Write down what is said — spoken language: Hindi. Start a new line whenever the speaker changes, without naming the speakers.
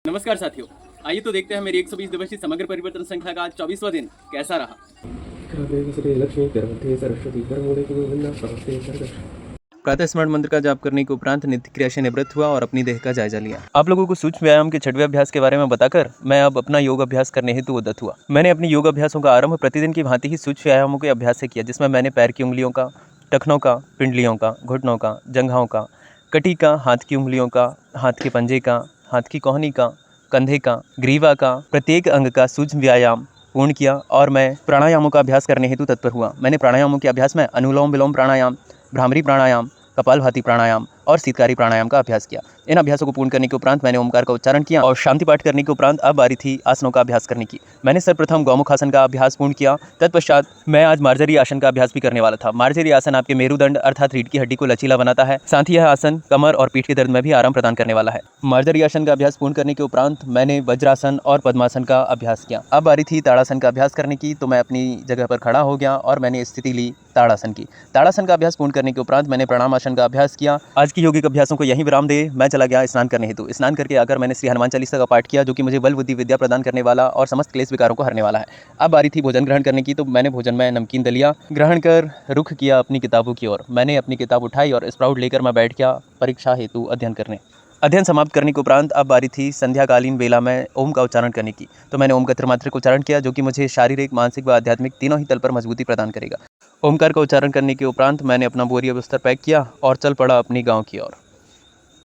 नमस्कार साथियों, आइए तो देखते हैं मेरी 120 दिवसीय समग्र परिवर्तन श्रृंखला का 24वां दिन कैसा रहा।
प्रातः स्मरण मंत्र का जाप करने के उपरांत नित्य क्रिया से निवृत्त हुआ और अपनी देह का जायजा लिया। आप लोगों को सूक्ष्म व्यायाम के 6वें अभ्यास के बारे में बताकर मैं अब अपना योग अभ्यास करने हेतु उद्यत हुआ। मैंने अपने योग अभ्यासों का आरंभ प्रतिदिन की भांति ही सूक्ष्म व्यायामों के अभ्यास से किया, जिसमें मैंने पैर की उंगलियों का, टखनों का, पिंडलियों का, घुटनों का, जंघाओं का, कटी का, हाथ की उंगलियों का, हाथ के पंजे का, हाथ की कोहनी का, कंधे का, ग्रीवा का, प्रत्येक अंग का सूक्ष्म व्यायाम पूर्ण किया और मैं प्राणायामों का अभ्यास करने हेतु तत्पर हुआ। मैंने प्राणायामों के अभ्यास में अनुलोम विलोम प्राणायाम, भ्रामरी प्राणायाम, कपालभाति प्राणायाम और शीतकारी प्राणायाम का अभ्यास किया। इन अभ्यासों को पूर्ण करने के उपरांत मैंने ओमकार का उच्चारण किया और शांति पाठ करने के उपरांत अब बारी थी आसनों का अभ्यास करने की। मैंने सर्वप्रथम गौमुखासन का अभ्यास पूर्ण किया। तत्पश्चात मैं आज मार्जरी आसन का अभ्यास भी करने वाला था। मार्जरी आसन आपके मेरुदंड अर्थात रीढ़ की हड्डी को लचीला बनाता है। साथ ही यह आसन कमर और पीठ के दर्द में भी आराम प्रदान करने वाला है। मार्जरी आसन का अभ्यास पूर्ण करने के उपरांत मैंने वज्रासन और पद्मासन का अभ्यास किया। अब बारी थी ताड़ासन का अभ्यास करने की, तो मैं अपनी जगह पर खड़ा हो गया और मैंने स्थिति ली ताड़ासन की। ताड़ासन का अभ्यास पूर्ण करने के उपरांत मैंने प्राणायामासन का अभ्यास किया। आज की यौगिक अभ्यासों को यहीं विराम दे मैं चला गया स्नान करने हेतु। स्नान करके आकर मैंने श्री हनुमान चालीसा का पाठ किया, जो कि मुझे बल बुद्धि विद्या प्रदान करने वाला और समस्त क्लेश विकारों को हरने वाला है। अब बारी थी भोजन ग्रहण करने की, तो मैंने भोजन में नमकीन दलिया ग्रहण कर रुख किया अपनी किताबों की ओर। मैंने अपनी किताब उठाई और स्प्राउट लेकर मैं बैठ गया परीक्षा हेतु अध्ययन करने। अध्ययन समाप्त करने के उपरांत अब बारी थी संध्याकालीन बेला में ओम का उच्चारण करने की, तो मैंने ओम का त्रिमात्रिक उच्चारण किया, जो कि मुझे शारीरिक, मानसिक व आध्यात्मिक तीनों ही तल पर मजबूती प्रदान करेगा। ओमकार का उच्चारण करने के उपरांत मैंने अपना बोरिया बिस्तर पैक किया और चल पड़ा अपनी गाँव की ओर।